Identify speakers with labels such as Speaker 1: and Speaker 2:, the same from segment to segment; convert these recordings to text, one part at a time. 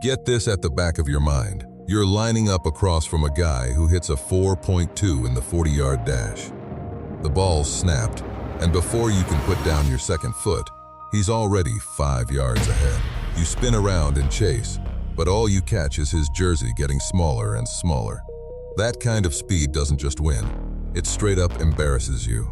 Speaker 1: Get this at the back of your mind. You're lining up across from a guy who hits a 4.2 in the 40-yard dash. The ball's snapped, and before you can put down your second foot, he's already 5 yards ahead. You spin around and chase, but all you catch is his jersey getting smaller and smaller. That kind of speed doesn't just win, it straight up embarrasses you.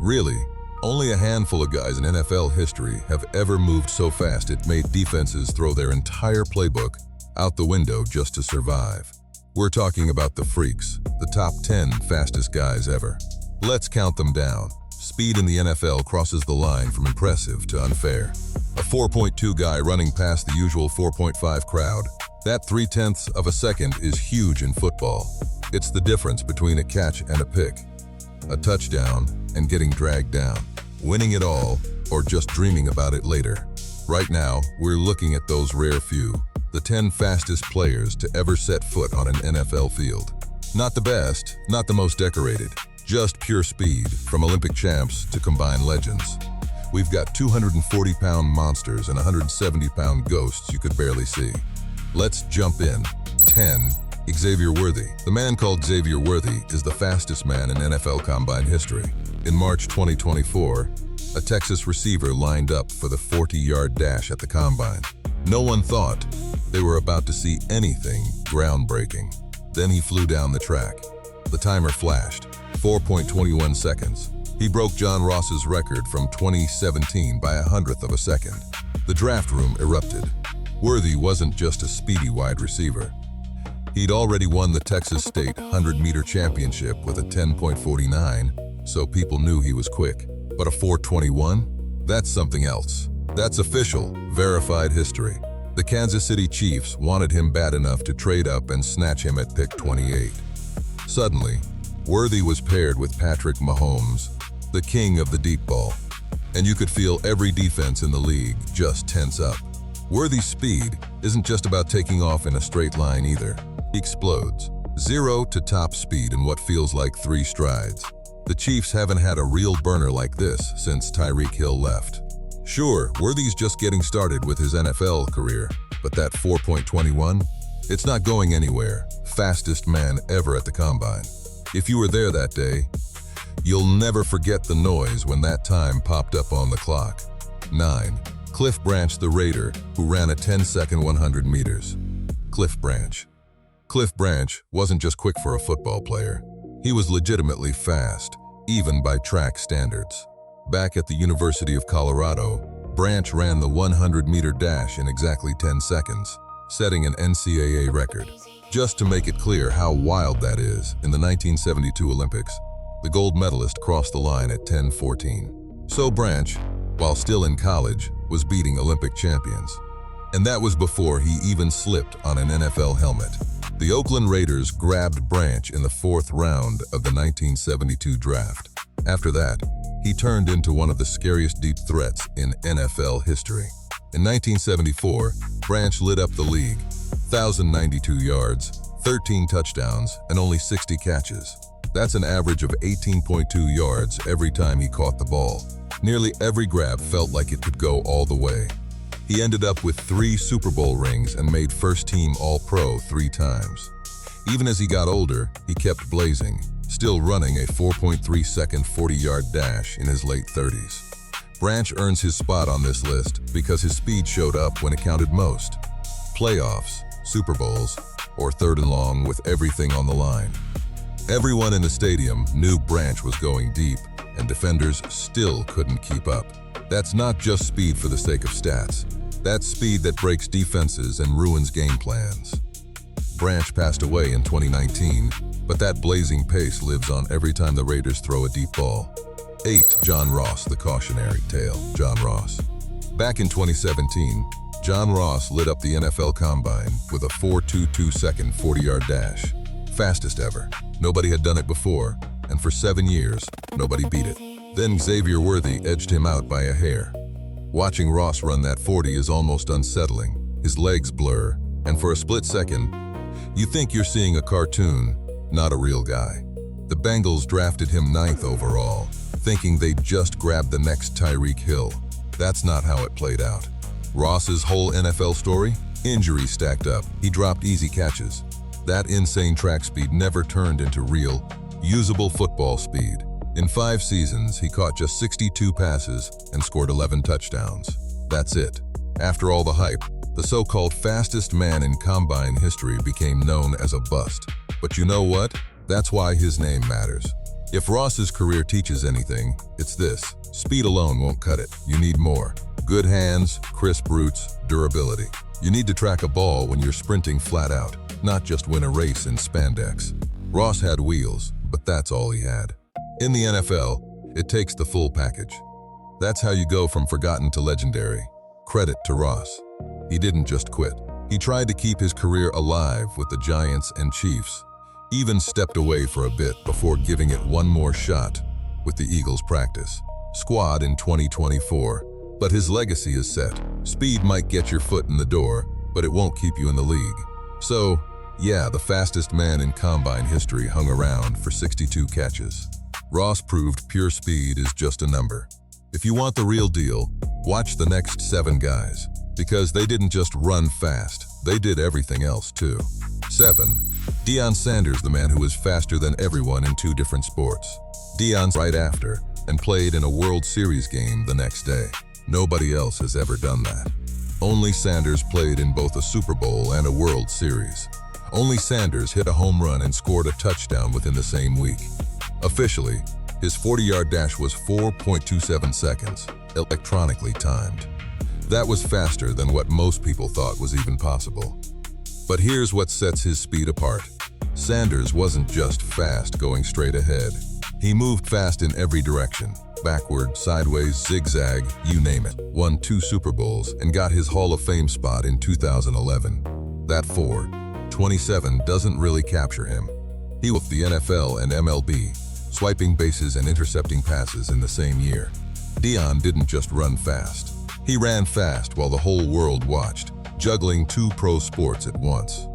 Speaker 1: Really, only a handful of guys in NFL history have ever moved so fast it made defenses throw their entire playbook out the window just to survive. We're talking about the freaks, the top 10 fastest guys ever. Let's count them down. Speed in the NFL crosses the line from impressive to unfair. A 4.2 guy running past the usual 4.5 crowd. That 0.3 of a second is huge in football. It's the difference between a catch and a pick, a touchdown and getting dragged down, winning it all, or just dreaming about it later. Right now, we're looking at those rare few, the 10 fastest players to ever set foot on an NFL field. Not the best, not the most decorated, just pure speed, from Olympic champs to combined legends. We've got 240-pound monsters and 170-pound ghosts you could barely see. Let's jump in. 10. Xavier Worthy. The man called Xavier Worthy is the fastest man in NFL Combine history. In March 2024, a Texas receiver lined up for the 40-yard dash at the Combine. No one thought they were about to see anything groundbreaking. Then he flew down the track. The timer flashed, 4.21 seconds. He broke John Ross's record from 2017 by 1/100th of a second. The draft room erupted. Worthy wasn't just a speedy wide receiver. He'd already won the Texas State 100-meter championship with a 10.49, so people knew he was quick. But a 4.21? That's something else. That's official, verified history. The Kansas City Chiefs wanted him bad enough to trade up and snatch him at pick 28. Suddenly, Worthy was paired with Patrick Mahomes, the king of the deep ball. And you could feel every defense in the league just tense up. Worthy's speed isn't just about taking off in a straight line either. He explodes. 0 to top speed in what feels like 3 strides. The Chiefs haven't had a real burner like this since Tyreek Hill left. Sure, Worthy's just getting started with his NFL career, but that 4.21? It's not going anywhere. Fastest man ever at the Combine. If you were there that day, you'll never forget the noise when that time popped up on the clock. 9. Cliff Branch, the Raider, who ran a 10-second 100 meters. Cliff Branch. Cliff Branch wasn't just quick for a football player. He was legitimately fast, even by track standards. Back at the University of Colorado, Branch ran the 100-meter dash in exactly 10 seconds, setting an NCAA record. Just to make it clear how wild that is, in the 1972 Olympics, the gold medalist crossed the line at 10:14. So Branch, while still in college, was beating Olympic champions. And that was before he even slipped on an NFL helmet. The Oakland Raiders grabbed Branch in the 4th round of the 1972 draft. After that, he turned into one of the scariest deep threats in NFL history. In 1974, Branch lit up the league. 1,092 yards, 13 touchdowns, and only 60 catches. That's an average of 18.2 yards every time he caught the ball. Nearly every grab felt like it could go all the way. He ended up with 3 Super Bowl rings and made first-team All-Pro 3 times. Even as he got older, he kept blazing, still running a 4.3-second 40-yard dash in his late 30s. Branch earns his spot on this list because his speed showed up when it counted most. Playoffs, Super Bowls, or 3rd and long with everything on the line. Everyone in the stadium knew Branch was going deep, and defenders still couldn't keep up. That's not just speed for the sake of stats. That's speed that breaks defenses and ruins game plans. Branch passed away in 2019, but that blazing pace lives on every time the Raiders throw a deep ball. 8. John Ross, the cautionary tale. John Ross. Back in 2017, John Ross lit up the NFL Combine with a 4.22 second 40-yard dash. Fastest ever. Nobody had done it before, and for 7 years, nobody beat it. Then Xavier Worthy edged him out by a hair. Watching Ross run that 40 is almost unsettling. His legs blur, and for a split second, you think you're seeing a cartoon, not a real guy. The Bengals drafted him 9th overall, thinking they'd just grab the next Tyreek Hill. That's not how it played out. Ross's whole NFL story? Injuries stacked up. He dropped easy catches. That insane track speed never turned into real, usable football speed. In 5 seasons, he caught just 62 passes and scored 11 touchdowns. That's it. After all the hype, the so-called fastest man in combine history became known as a bust. But you know what? That's why his name matters. If Ross's career teaches anything, it's this. Speed alone won't cut it. You need more. Good hands, crisp roots, durability. You need to track a ball when you're sprinting flat out, not just win a race in spandex. Ross had wheels, but that's all he had. In the NFL, it takes the full package. That's how you go from forgotten to legendary. Credit to Ross. He didn't just quit. He tried to keep his career alive with the Giants and Chiefs, even stepped away for a bit before giving it one more shot with the Eagles practice squad in 2024. But his legacy is set. Speed might get your foot in the door, but it won't keep you in the league. So, yeah, the fastest man in combine history hung around for 62 catches. Ross proved pure speed is just a number. If you want the real deal, watch the next 7 guys, because they didn't just run fast, they did everything else too. 7. Deion Sanders, the man who was faster than everyone in 2 different sports. Deion's right after, and played in a World Series game the next day. Nobody else has ever done that. Only Sanders played in both a Super Bowl and a World Series. Only Sanders hit a home run and scored a touchdown within the same week. Officially, his 40-yard dash was 4.27 seconds, electronically timed. That was faster than what most people thought was even possible. But here's what sets his speed apart. Sanders wasn't just fast going straight ahead. He moved fast in every direction. Backward, sideways, zigzag, you name it. Won 2 Super Bowls and got his Hall of Fame spot in 2011. That 4.27 doesn't really capture him. He was the NFL and MLB, swiping bases and intercepting passes in the same year. Deion didn't just run fast. He ran fast while the whole world watched, juggling 2 pro sports at once.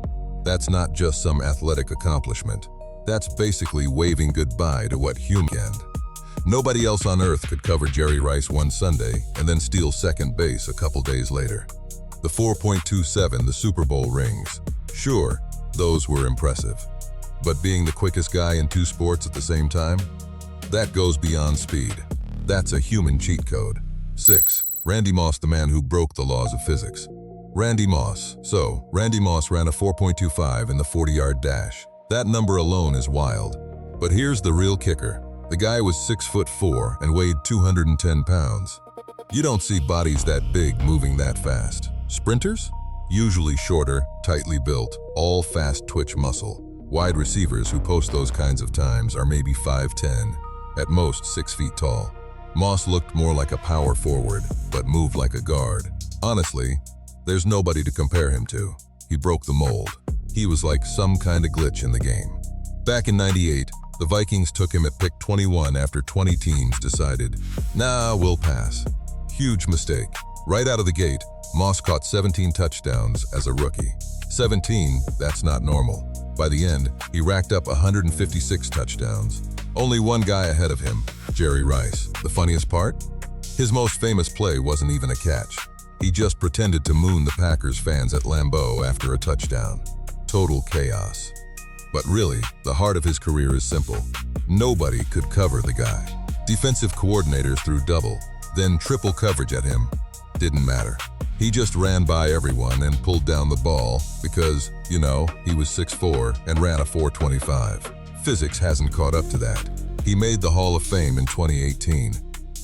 Speaker 1: That's not just some athletic accomplishment. That's basically waving goodbye to what human can. Nobody else on earth could cover Jerry Rice one Sunday and then steal second base a couple days later. The 4.27, the Super Bowl rings. Sure, those were impressive. But being the quickest guy in 2 sports at the same time? That goes beyond speed. That's a human cheat code. 6. Randy Moss, the man who broke the laws of physics. Randy Moss. So, Randy Moss ran a 4.25 in the 40-yard dash. That number alone is wild. But here's the real kicker. The guy was 6'4" and weighed 210 pounds. You don't see bodies that big moving that fast. Sprinters? Usually shorter, tightly built, all fast twitch muscle. Wide receivers who post those kinds of times are maybe 5'10", at most 6 feet tall. Moss looked more like a power forward, but moved like a guard. Honestly, there's nobody to compare him to. He broke the mold. He was like some kind of glitch in the game. Back in '98, the Vikings took him at pick 21 after 20 teams decided, nah, we'll pass. Huge mistake. Right out of the gate, Moss caught 17 touchdowns as a rookie. 17, that's not normal. By the end, he racked up 156 touchdowns. Only one guy ahead of him, Jerry Rice. The funniest part? His most famous play wasn't even a catch. He just pretended to moon the Packers fans at Lambeau after a touchdown. Total chaos. But really, the heart of his career is simple. Nobody could cover the guy. Defensive coordinators threw double, then triple coverage at him. Didn't matter. He just ran by everyone and pulled down the ball because, you know, he was 6'4" and ran a 4.25. Physics hasn't caught up to that. He made the Hall of Fame in 2018.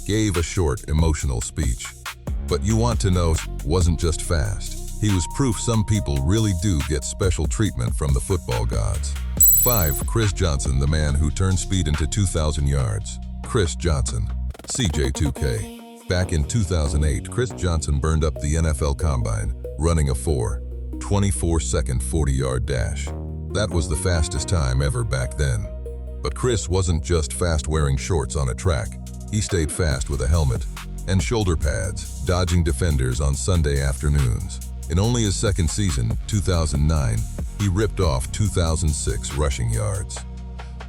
Speaker 1: Gave a short, emotional speech. But you want to know, wasn't just fast. He was proof some people really do get special treatment from the football gods. 5. Chris Johnson, the man who turned speed into 2,000 yards. Chris Johnson, CJ2K. Back in 2008, Chris Johnson burned up the NFL Combine, running a 4.24-second 40-yard dash. That was the fastest time ever back then. But Chris wasn't just fast wearing shorts on a track. He stayed fast with a helmet and shoulder pads, dodging defenders on Sunday afternoons. In only his second season, 2009, he ripped off 2,006 rushing yards.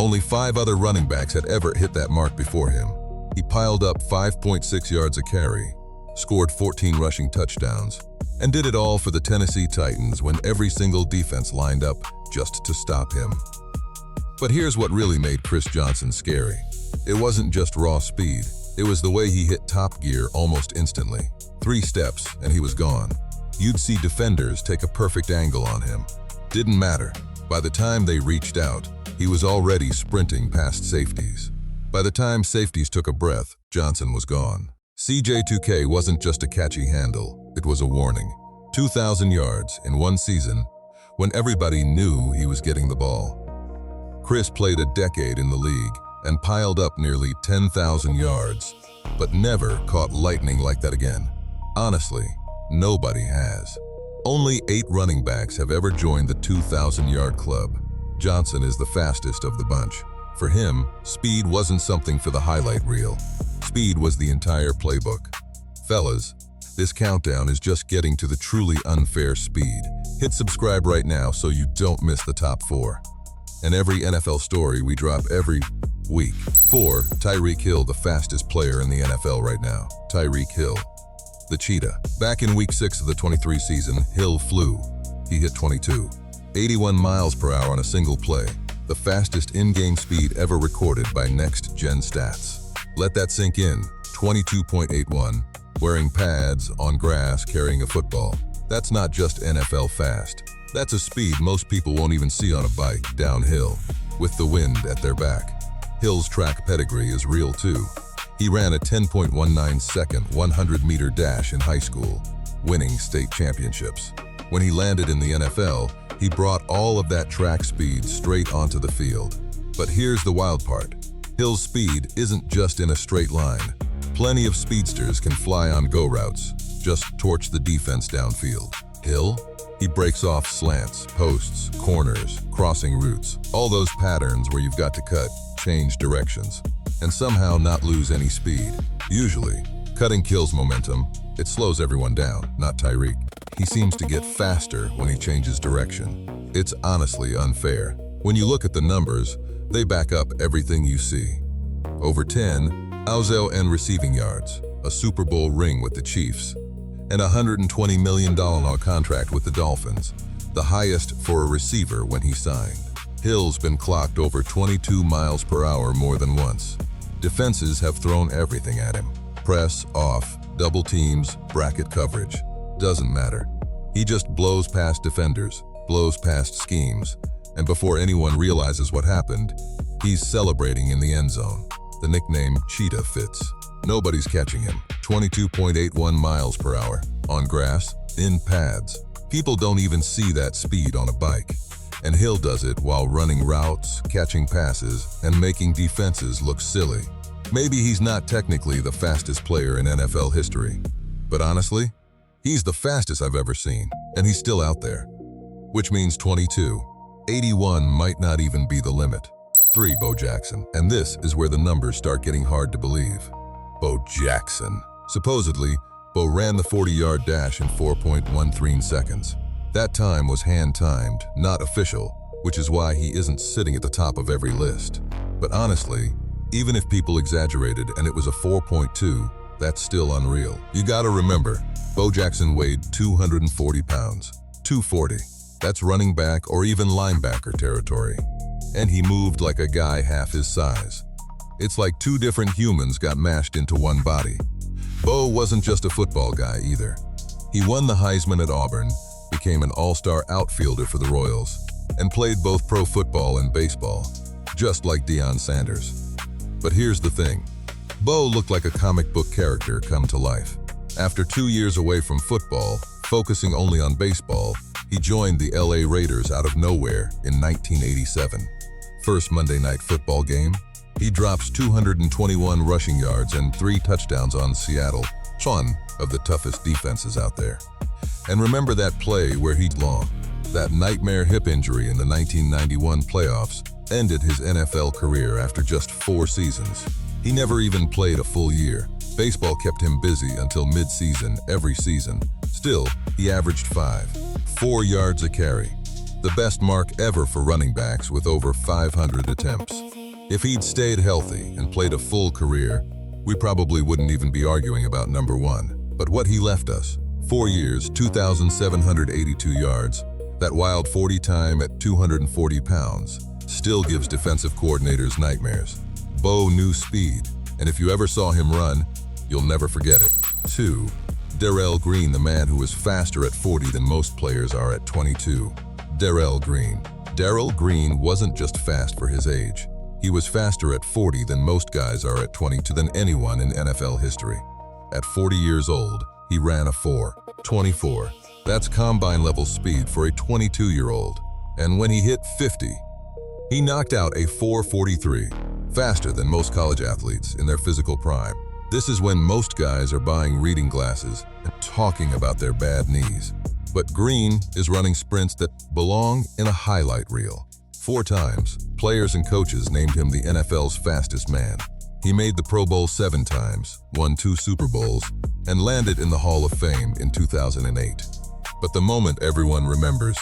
Speaker 1: Only 5 other running backs had ever hit that mark before him. He piled up 5.6 yards a carry, scored 14 rushing touchdowns, And did it all for the Tennessee Titans when every single defense lined up just to stop him. But here's what really made Chris Johnson scary. It wasn't just raw speed, it was the way he hit top gear almost instantly. 3 steps and he was gone. You'd see defenders take a perfect angle on him. Didn't matter. By the time they reached out, he was already sprinting past safeties. By the time safeties took a breath, Johnson was gone. CJ2K wasn't just a catchy handle, it was a warning. 2,000 yards in one season when everybody knew he was getting the ball. Chris played a decade in the league and piled up nearly 10,000 yards, but never caught lightning like that again. Honestly, nobody has. Only 8 running backs have ever joined the 2,000-yard club. Johnson is the fastest of the bunch. For him, speed wasn't something for the highlight reel. Speed was the entire playbook. Fellas, this countdown is just getting to the truly unfair speed. Hit subscribe right now so you don't miss the top 4. And every NFL story we drop every week. 4. Tyreek Hill, the fastest player in the NFL right now. Tyreek Hill, the cheetah. Back in week 6 of the 23 season, Hill flew. He hit 81 miles per hour on a single play, the fastest in-game speed ever recorded by Next Gen Stats. Let that sink in. 22.81, wearing pads, on grass, carrying a football. That's not just NFL fast. That's a speed most people won't even see on a bike downhill, with the wind at their back. Hill's track pedigree is real too. He ran a 10.19-second 100-meter dash in high school, winning state championships. When he landed in the NFL, he brought all of that track speed straight onto the field. But here's the wild part. Hill's speed isn't just in a straight line. Plenty of speedsters can fly on go routes, just torch the defense downfield. Hill? He breaks off slants, posts, corners, crossing routes, all those patterns where you've got to cut, change directions, and somehow not lose any speed. Usually, cutting kills momentum. It slows everyone down, not Tyreek. He seems to get faster when he changes direction. It's honestly unfair. When you look at the numbers, they back up everything you see. Over 10,000 and receiving yards, a Super Bowl ring with the Chiefs, and a $120 million contract with the Dolphins, the highest for a receiver when he signed. Hill's been clocked over 22 miles per hour more than once. Defenses have thrown everything at him. Press, off, double teams, bracket coverage. Doesn't matter. He just blows past defenders, blows past schemes, and before anyone realizes what happened, he's celebrating in the end zone. The nickname Cheetah fits. Nobody's catching him. 22.81 miles per hour. On grass, in pads. People don't even see that speed on a bike. And Hill does it while running routes, catching passes, and making defenses look silly. Maybe he's not technically the fastest player in NFL history, but honestly, he's the fastest I've ever seen, and he's still out there. Which means 81 might not even be the limit. 3. Bo Jackson. And this is where the numbers start getting hard to believe. Bo Jackson. Supposedly, Bo ran the 40-yard dash in 4.13 seconds. That time was hand-timed, not official, which is why he isn't sitting at the top of every list. But honestly, even if people exaggerated and it was a 4.2, that's still unreal. You gotta remember, Bo Jackson weighed 240 pounds. 240. That's running back or even linebacker territory. And he moved like a guy half his size. It's like 2 different humans got mashed into one body. Bo wasn't just a football guy either. He won the Heisman at Auburn, became an all-star outfielder for the Royals, and played both pro football and baseball, just like Deion Sanders. But here's the thing. Bo looked like a comic book character come to life. After 2 years away from football, focusing only on baseball, he joined the LA Raiders out of nowhere in 1987. First Monday Night Football game, he drops 221 rushing yards and 3 touchdowns on Seattle, one of the toughest defenses out there. And remember that play where he'd long. That nightmare hip injury in the 1991 playoffs ended his NFL career after just 4 seasons. He never even played a full year. Baseball kept him busy until mid-season every season. Still, he averaged 4 yards a carry, the best mark ever for running backs with over 500 attempts. If he'd stayed healthy and played a full career, we probably wouldn't even be arguing about number 1. But what he left us, 4 years, 2,782 yards. That wild 40 time at 240 pounds still gives defensive coordinators nightmares. Bo knew speed, and if you ever saw him run, you'll never forget it. 2. Darrell Green, the man who was faster at 40 than most players are at 22. Darrell Green. Darrell Green wasn't just fast for his age. He was faster at 40 than most guys are at 22 than anyone in NFL history. At 40 years old, he ran a 4.24. That's combine-level speed for a 22-year-old. And when he hit 50, he knocked out a 4.43, faster than most college athletes in their physical prime. This is when most guys are buying reading glasses and talking about their bad knees. But Green is running sprints that belong in a highlight reel. 4 times, players and coaches named him the NFL's fastest man. He made the Pro Bowl 7 times, won 2 Super Bowls, and landed in the Hall of Fame in 2008. But the moment everyone remembers,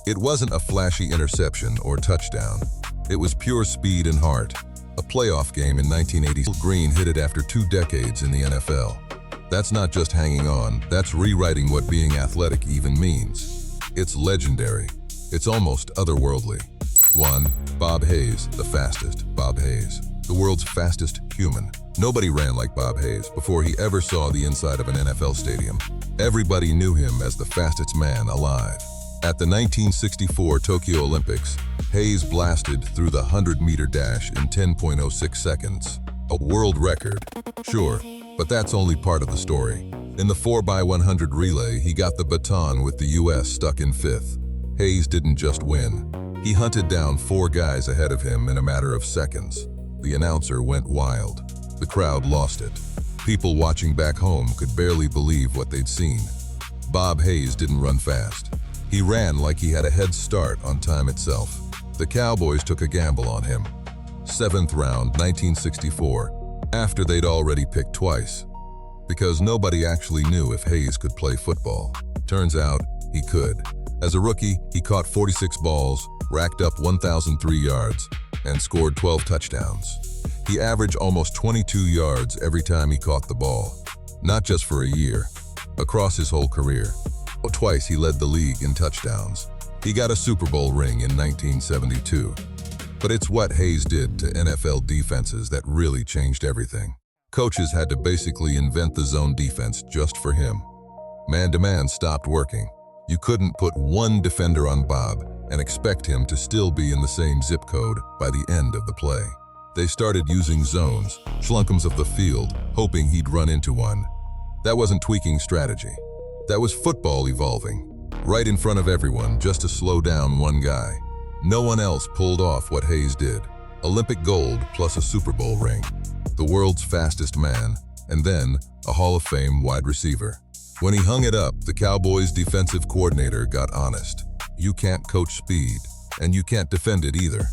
Speaker 1: it wasn't a flashy interception or touchdown. It was pure speed and heart. A playoff game in 1980. Green hit it after 2 decades in the NFL. That's not just hanging on, that's rewriting what being athletic even means. It's legendary. It's almost otherworldly. 1. Bob Hayes, the fastest. Bob Hayes, the world's fastest human. Nobody ran like Bob Hayes before he ever saw the inside of an NFL stadium. Everybody knew him as the fastest man alive. At the 1964 Tokyo Olympics, Hayes blasted through the 100-meter dash in 10.06 seconds. A world record, sure, but that's only part of the story. In the 4x100 relay, he got the baton with the U.S. stuck in 5th. Hayes didn't just win. He hunted down 4 guys ahead of him in a matter of seconds. The announcer went wild. The crowd lost it. People watching back home could barely believe what they'd seen. Bob Hayes didn't run fast. He ran like he had a head start on time itself. The Cowboys took a gamble on him. 7th round, 1964, after they'd already picked twice. Because nobody actually knew if Hayes could play football. Turns out, he could. As a rookie, he caught 46 balls, racked up 1,003 yards, and scored 12 touchdowns. He averaged almost 22 yards every time he caught the ball. Not just for a year, across his whole career. Twice he led the league in touchdowns. He got a Super Bowl ring in 1972. But it's what Hayes did to NFL defenses that really changed everything. Coaches had to basically invent the zone defense just for him. Man-to-man stopped working. You couldn't put one defender on Bob and expect him to still be in the same zip code by the end of the play. They started using zones, schlunkums of the field, hoping he'd run into one. That wasn't tweaking strategy. That was football evolving, right in front of everyone just to slow down one guy. No one else pulled off what Hayes did. Olympic gold plus a Super Bowl ring, the world's fastest man, and then a Hall of Fame wide receiver. When he hung it up, the Cowboys' defensive coordinator got honest. You can't coach speed, and you can't defend it either.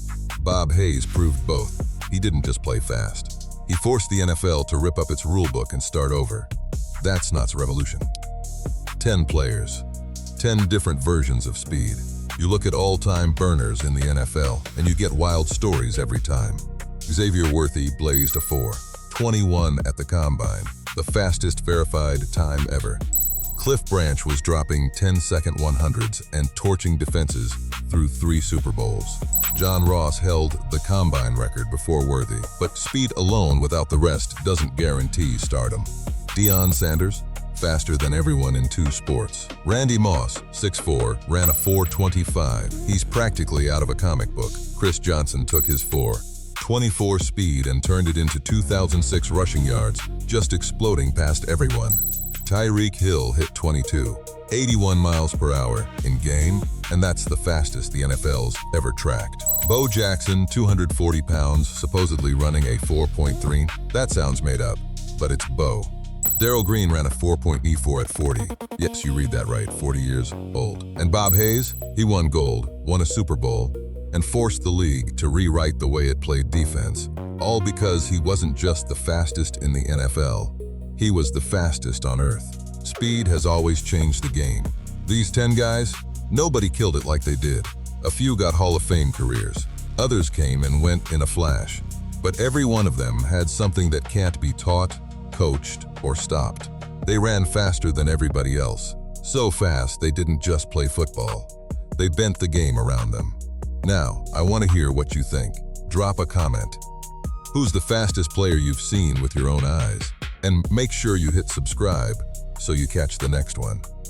Speaker 1: Bob Hayes proved both. He didn't just play fast. He forced the NFL to rip up its rulebook and start over. That's not revolution. 10 players, 10 different versions of speed. You look at all-time burners in the NFL, and you get wild stories every time. Xavier Worthy blazed a 4.21 at the Combine, the fastest verified time ever. Cliff Branch was dropping 10-second 100s and torching defenses through 3 Super Bowls. John Ross held the Combine record before Worthy, but speed alone without the rest doesn't guarantee stardom. Deion Sanders, faster than everyone in 2 sports. Randy Moss, 6'4", ran a 4.25. He's practically out of a comic book. Chris Johnson took his 4.24 speed and turned it into 2,006 rushing yards, just exploding past everyone. Tyreek Hill hit 81 miles per hour in game, and that's the fastest the NFL's ever tracked. Bo Jackson, 240 pounds, supposedly running a 4.3. That sounds made up, but it's Bo. Darrell Green ran a 4.24 at 40. Yes, you read that right, 40 years old. And Bob Hayes, he won gold, won a Super Bowl, and forced the league to rewrite the way it played defense. All because he wasn't just the fastest in the NFL. He was the fastest on earth. Speed has always changed the game. These 10 guys, nobody killed it like they did. A few got Hall of Fame careers. Others came and went in a flash. But every one of them had something that can't be taught, coached, or stopped. They ran faster than everybody else. So fast they didn't just play football. They bent the game around them. Now, I want to hear what you think. Drop a comment. Who's the fastest player you've seen with your own eyes? And make sure you hit subscribe so you catch the next one.